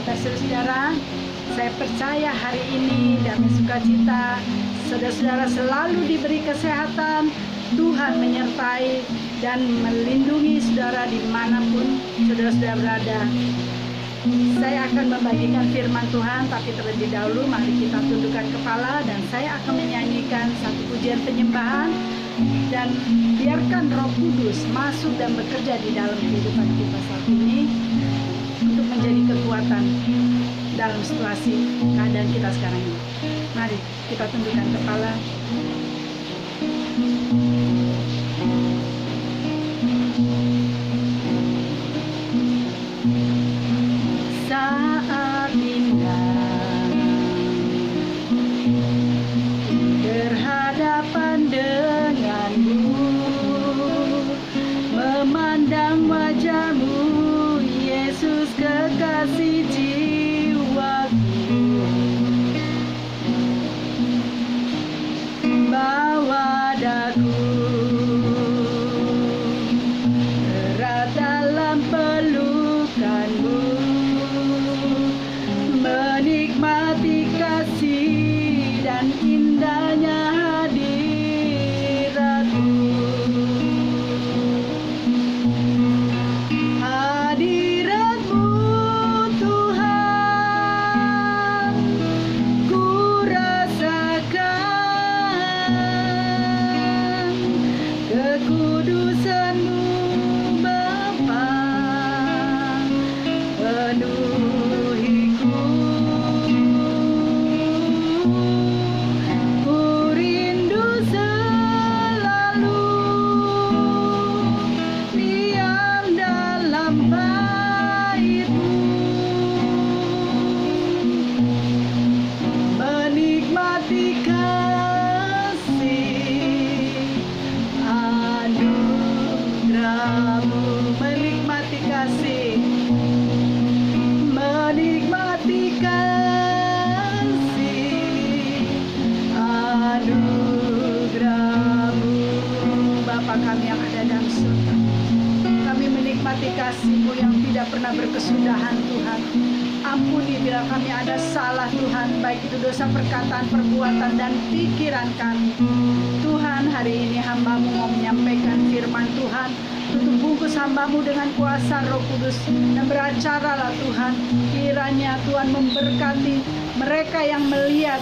Bapak saudara, saya percaya hari ini damai sukacita, saudara-saudara selalu diberi kesehatan, Tuhan menyertai dan melindungi saudara dimanapun saudara-saudara berada. Saya akan membagikan firman Tuhan, tapi terlebih dahulu mari kita tundukkan kepala dan saya akan menyanyikan satu pujian penyembahan, dan biarkan Roh Kudus masuk dan bekerja di dalam kehidupan kita saat ini untuk menjadi kekuatan dalam situasi keadaan kita sekarang ini. Mari kita tundukkan kepala. Saat indah berhadapan denganmu, memandang wajahmu, Yesus kekasih jiwaku. Bawa daku erat dalam pelukanmu, menikmati kasih dan indahnya hadiratmu. Hadiratmu Tuhan, ku rasakan kekudusan-Mu Bapa, penuhiku. Ku rindu selalu diam dalam bait-Mu, menikmati kasih anugerah-Mu, menikmati kasih, menikmati kasih anugerah-Mu. Bapa kami yang ada dalam surga, kami menikmati kasih-Mu yang tidak pernah berkesudahan Tuhan. Ampuni bila kami ada salah Tuhan, baik itu dosa perkataan, perbuatan, dan pikiran kami. Tuhan, hari ini hamba-Mu mau menyampaikan firman Tuhan. Tutup bungkus hamba-Mu dengan kuasa Roh Kudus dan beracaralah Tuhan. Kiranya Tuhan memberkati mereka yang melihat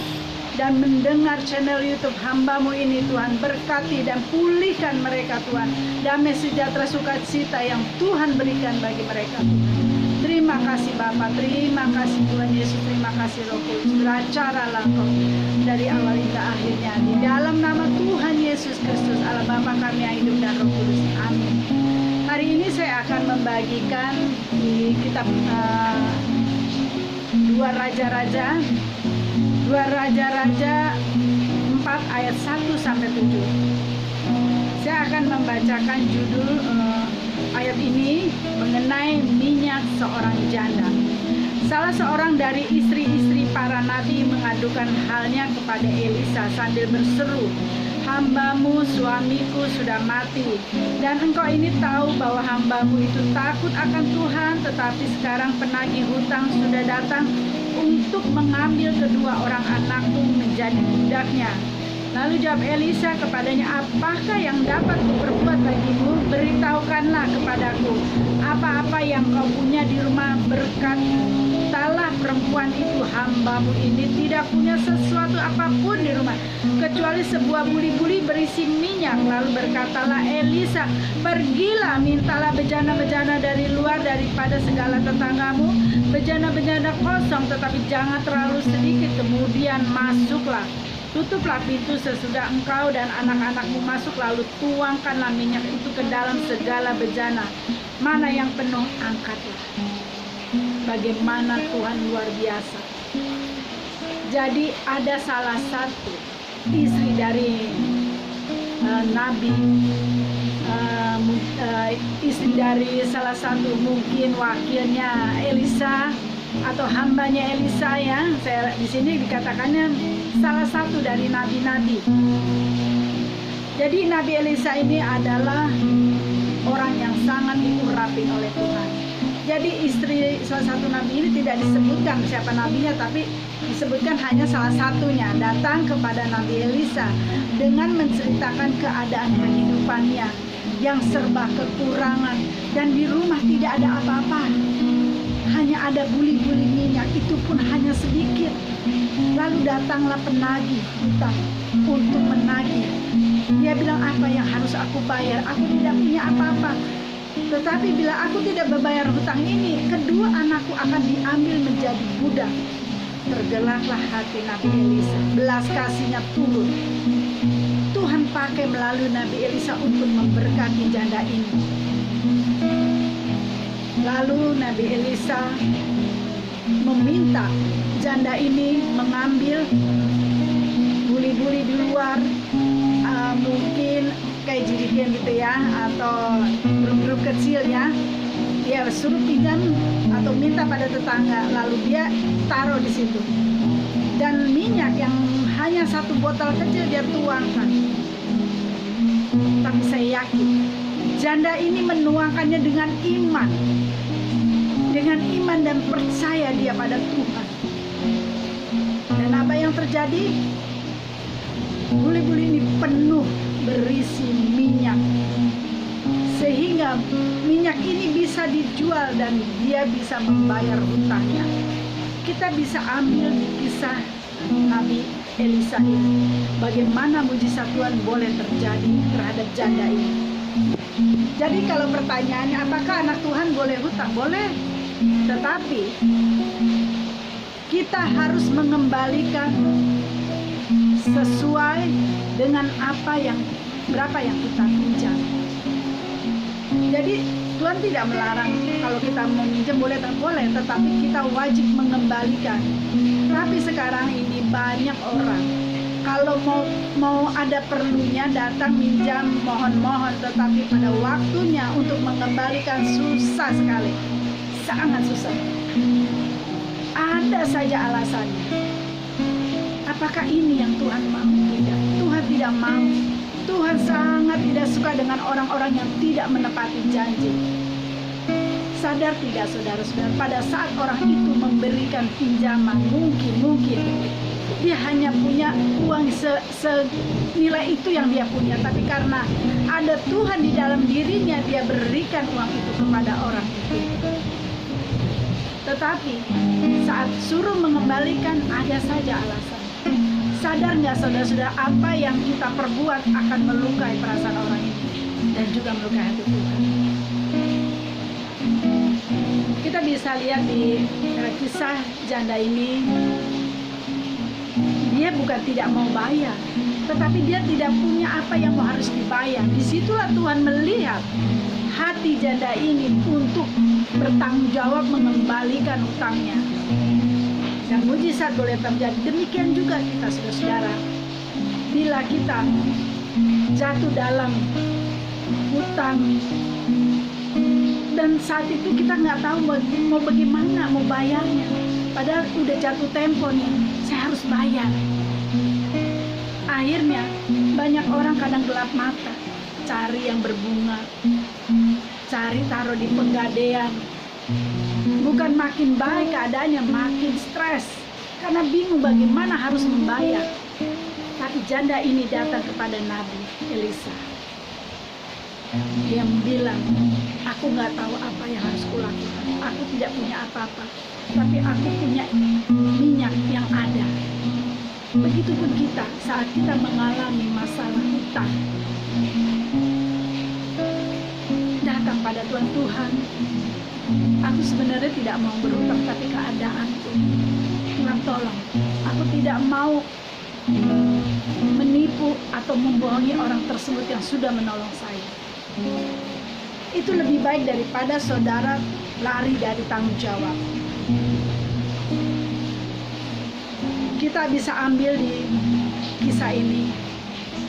dan mendengar channel YouTube hamba-Mu ini Tuhan. Berkati dan pulihkan mereka Tuhan. Damai sejahtera sukacita yang Tuhan berikan bagi mereka Tuhan. Terima kasih Bapa, terima kasih Tuhan Yesus, terima kasih Roh Kudus. Beracaralah Engkau dari awal hingga akhirnya. Di dalam nama Tuhan Yesus Kristus, Allah Bapa kami yang hidup dan Roh Kudus. Amin. Hari ini saya akan membagikan di kitab Dua Raja-Raja 4 ayat 1 sampai 7. Saya akan membacakan judul ayat ini mengenai minyak seorang janda. Salah seorang dari istri-istri para nabi mengadukan halnya kepada Elisa sambil berseru, "Hamba-Mu suamiku sudah mati, dan engkau ini tahu bahwa hamba-Mu itu takut akan Tuhan, tetapi sekarang penagih hutang sudah datang untuk mengambil kedua orang anakku menjadi budaknya." Lalu jawab Elisa kepadanya, "Apakah yang dapat kuperbuat bagimu? Beritahukanlah kepadaku apa-apa yang kau punya di rumah." Berkatalah perempuan itu, "Hamba-Mu ini tidak punya sesuatu apapun di rumah kecuali sebuah buli-buli berisi minyak." Lalu berkatalah Elisa, "Pergilah, mintalah bejana-bejana dari luar daripada segala tetanggamu, bejana-bejana kosong tetapi jangan terlalu sedikit, kemudian masuklah. Tutuplah pintu sesudah engkau dan anak-anakmu masuk, lalu tuangkanlah minyak itu ke dalam segala bejana. Mana yang penuh, angkatlah." Bagaimana Tuhan luar biasa. Jadi ada salah satu istri dari Nabi, istri dari salah satu mungkin wakilnya Elisa atau hambanya Elisa ya. Saya di sini dikatakannya salah satu dari nabi-nabi. Jadi Nabi Elisa ini adalah orang yang sangat diurapi oleh Tuhan. Jadi istri salah satu nabi ini tidak disebutkan siapa nabinya, tapi disebutkan hanya salah satunya datang kepada Nabi Elisa dengan menceritakan keadaan kehidupannya yang serba kekurangan, dan di rumah tidak ada apa-apa, hanya ada buli-buli minyak, itu pun hanya sedikit. Lalu datanglah penagih hutang untuk menagih. Dia bilang, apa yang harus aku bayar? Aku tidak punya apa-apa. Tetapi bila aku tidak membayar hutang ini, kedua anakku akan diambil menjadi budak. Tergeraklah hati Nabi Elisa, belas kasihnya turun. Tuhan pakai melalui Nabi Elisa untuk memberkati janda ini. Lalu Nabi Elisa meminta janda ini mengambil buli-buli di luar, mungkin kayak jirigen gitu ya, atau grup-grup kecil ya. Dia suruh pinjam atau minta pada tetangga, lalu dia taruh di situ. Dan minyak yang hanya satu botol kecil dia tuangkan. Tapi saya yakin janda ini menuangkannya dengan iman. Dengan iman dan percaya dia pada Tuhan. Dan apa yang terjadi? Buli-buli ini penuh berisi minyak, sehingga minyak ini bisa dijual dan dia bisa membayar hutangnya. Kita bisa ambil di kisah Nabi Elisa ini, bagaimana mujizat Tuhan boleh terjadi terhadap janda ini. Jadi kalau pertanyaannya apakah anak Tuhan boleh hutang? Boleh, tetapi kita harus mengembalikan sesuai dengan berapa yang kita pinjam. Jadi Tuhan tidak melarang kalau kita meminjam boleh, tetapi kita wajib mengembalikan. Tapi sekarang ini banyak orang kalau mau ada perlunya datang minjam, mohon, tetapi pada waktunya untuk mengembalikan susah sekali, sangat susah. Ada saja alasannya. Apakah ini yang Tuhan mau? Tidak. Tuhan tidak mau. Tuhan sangat tidak suka dengan orang-orang yang tidak menepati janji. Sadar tidak saudara-saudara, pada saat orang itu memberikan pinjaman, mungkin dia hanya punya uang senilai itu yang dia punya, tapi karena ada Tuhan di dalam dirinya, dia berikan uang itu kepada orang itu. Tetapi saat suruh mengembalikan, ada saja alasan. Sadar nggak saudara-saudara, apa yang kita perbuat akan melukai perasaan orang ini dan juga melukai hati Tuhan. Kita bisa lihat di kisah janda ini, dia bukan tidak mau bayar, tetapi dia tidak punya apa yang harus dibayar. Disitulah Tuhan melihat hati janda ini untuk bertanggung jawab mengembalikan hutangnya. Dan mujizat boleh terjadi. Demikian juga kita saudara-saudara, bila kita jatuh dalam hutang dan saat itu kita nggak tahu mau bagaimana mau bayarnya, padahal udah jatuh tempo nih, saya harus bayar. Akhirnya banyak orang kadang gelap mata, cari yang berbunga, cari taruh di penggadean. Bukan makin baik keadaannya, makin stres karena bingung bagaimana harus membayar. Tapi janda ini datang kepada Nabi Elisa. Dia bilang, aku nggak tahu apa yang harus kulakukan. Aku tidak punya apa-apa, tapi aku punya minyak yang ada. Begitupun kita saat kita mengalami masalah hutang, datang pada Tuhan. Aku sebenarnya tidak mau berhutang, tapi keadaanku, Tuhan tolong. Aku tidak mau menipu atau membohongi orang tersebut yang sudah menolong saya. Itu lebih baik daripada saudara lari dari tanggung jawab. Kita bisa ambil di kisah ini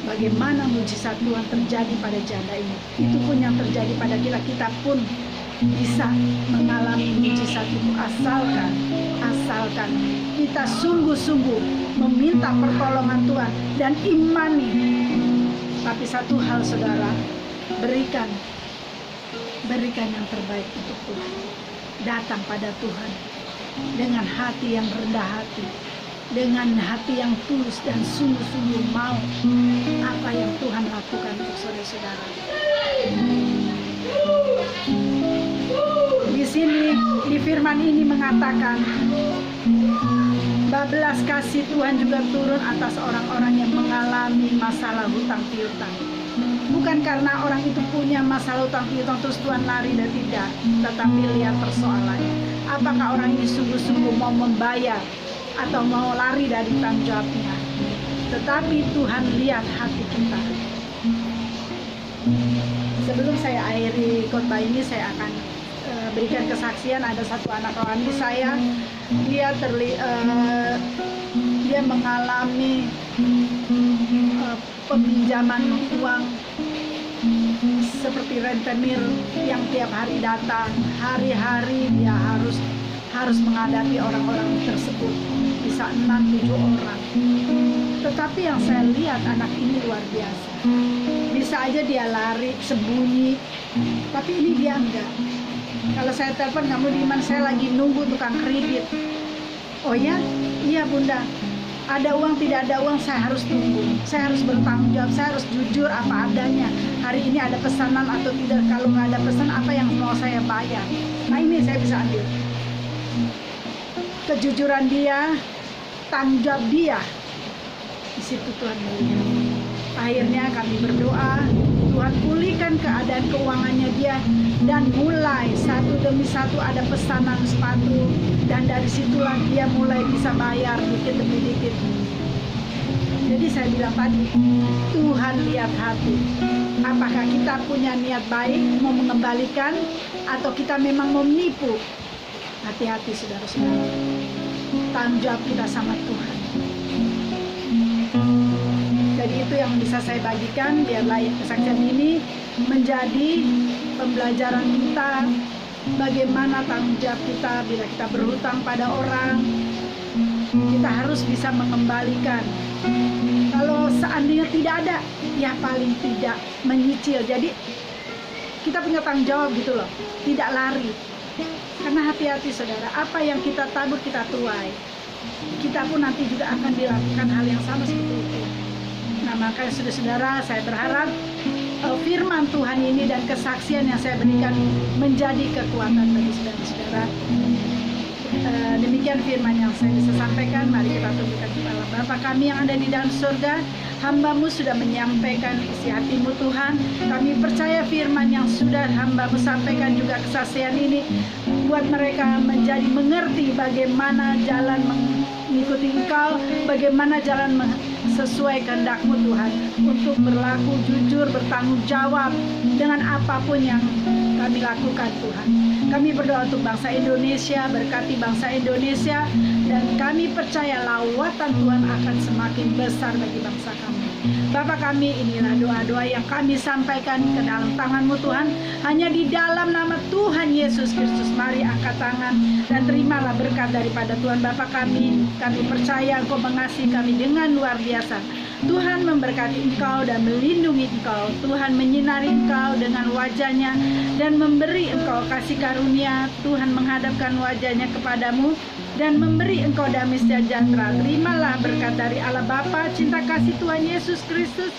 bagaimana mujizat Tuhan terjadi pada janda ini. Itu pun yang terjadi pada kita pun bisa mengalami mujizat itu, asalkan kita sungguh-sungguh meminta pertolongan Tuhan dan imani. Tapi satu hal saudara, berikan yang terbaik untuk Tuhan. datang pada Tuhan dengan hati yang rendah hati, dengan hati yang tulus dan sungguh-sungguh mau apa yang Tuhan lakukan untuk saudara-saudara. Di sini, di firman ini mengatakan, belas kasih Tuhan juga turun atas orang-orang yang mengalami masalah hutang piutang. Bukan karena orang itu punya masalah hutang piutang terus Tuhan lari dan tidak, tetapi lihat persoalannya. Apakah orang ini sungguh-sungguh mau membayar atau mau lari dari tanggung jawabnya? Tetapi Tuhan lihat hati kita. Sebelum saya akhiri khotbah ini, saya akan berikan kesaksian. Ada satu anak rohani saya, dia mengalami peminjaman uang seperti rentenir yang tiap hari datang, hari-hari dia harus menghadapi orang-orang tersebut, bisa 6-7 orang. Tetapi yang saya lihat anak ini luar biasa. Bisa aja dia lari sembunyi, tapi ini dia enggak. Kalau saya telepon, kamu di mana? Saya lagi nunggu tukang kredit. Oh ya? Iya bunda. Ada uang, tidak ada uang, saya harus tunggu. Saya harus bertanggung jawab, saya harus jujur apa adanya. Hari ini ada pesanan atau tidak. Kalau nggak ada pesan, apa yang mau saya bayar? Nah ini saya bisa ambil. Kejujuran dia, tanggung jawab dia. Di situ Tuhan melihat. Akhirnya kami berdoa, Tuhan pulihkan keadaan keuangannya dia, dan mulai satu demi satu ada pesanan sepatu, dan dari situlah dia mulai bisa bayar dikit demi dikit. Jadi saya bilang tadi, Tuhan lihat hati. Apakah kita punya niat baik mau mengembalikan atau kita memang mau menipu? Hati-hati saudara-saudara. Tanggung jawab kita sama Tuhan. Jadi itu yang bisa saya bagikan. Biarlah kesaksian ini menjadi pembelajaran kita bagaimana tanggung jawab kita bila kita berhutang pada orang. Kita harus bisa mengembalikan. Kalau seandainya tidak ada, ya paling tidak menyicil. Jadi kita punya tanggung jawab gitu loh, tidak lari. Karena hati-hati saudara, apa yang kita tabur kita tuai. Kita pun nanti juga akan dilakukan hal yang sama seperti itu. Nah makanya saudara-saudara, saya berharap firman Tuhan ini dan kesaksian yang saya berikan menjadi kekuatan bagi saudara-saudara. Demikian firman yang saya bisa sampaikan. Mari kita tundukkan kepala. Bapa kami yang ada di dalam surga, hamba-Mu sudah menyampaikan isi hati-Mu Tuhan. Kami percaya firman yang sudah hamba-Mu sampaikan juga kesaksian ini buat mereka menjadi mengerti bagaimana jalan mengikuti Engkau, bagaimana jalan sesuai kehendak-Mu Tuhan, untuk berlaku jujur, bertanggung jawab dengan apapun yang kami lakukan Tuhan. Kami berdoa untuk bangsa Indonesia, berkati bangsa Indonesia, dan kami percaya lawatan Tuhan akan semakin besar bagi bangsa kami. Bapa kami, inilah doa-doa yang kami sampaikan ke dalam tangan-Mu Tuhan. Hanya di dalam nama Tuhan Yesus Kristus, mari angkat tangan dan terimalah berkat daripada Tuhan Bapa kami. Kami percaya Engkau mengasihi kami dengan luar biasa. Tuhan memberkati engkau dan melindungi engkau. Tuhan menyinari engkau dengan wajahnya dan memberi engkau kasih karunia. Tuhan menghadapkan wajahnya kepadamu dan memberi engkau damai sejahtera. Terimalah berkat dari Allah Bapa, cinta kasih Tuhan Yesus Kristus,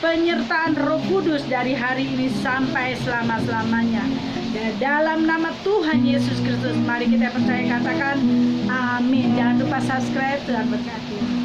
penyertaan Roh Kudus dari hari ini sampai selama-lamanya. Dan dalam nama Tuhan Yesus Kristus, mari kita percaya, katakan amin. Jangan lupa subscribe. Tuhan berkati.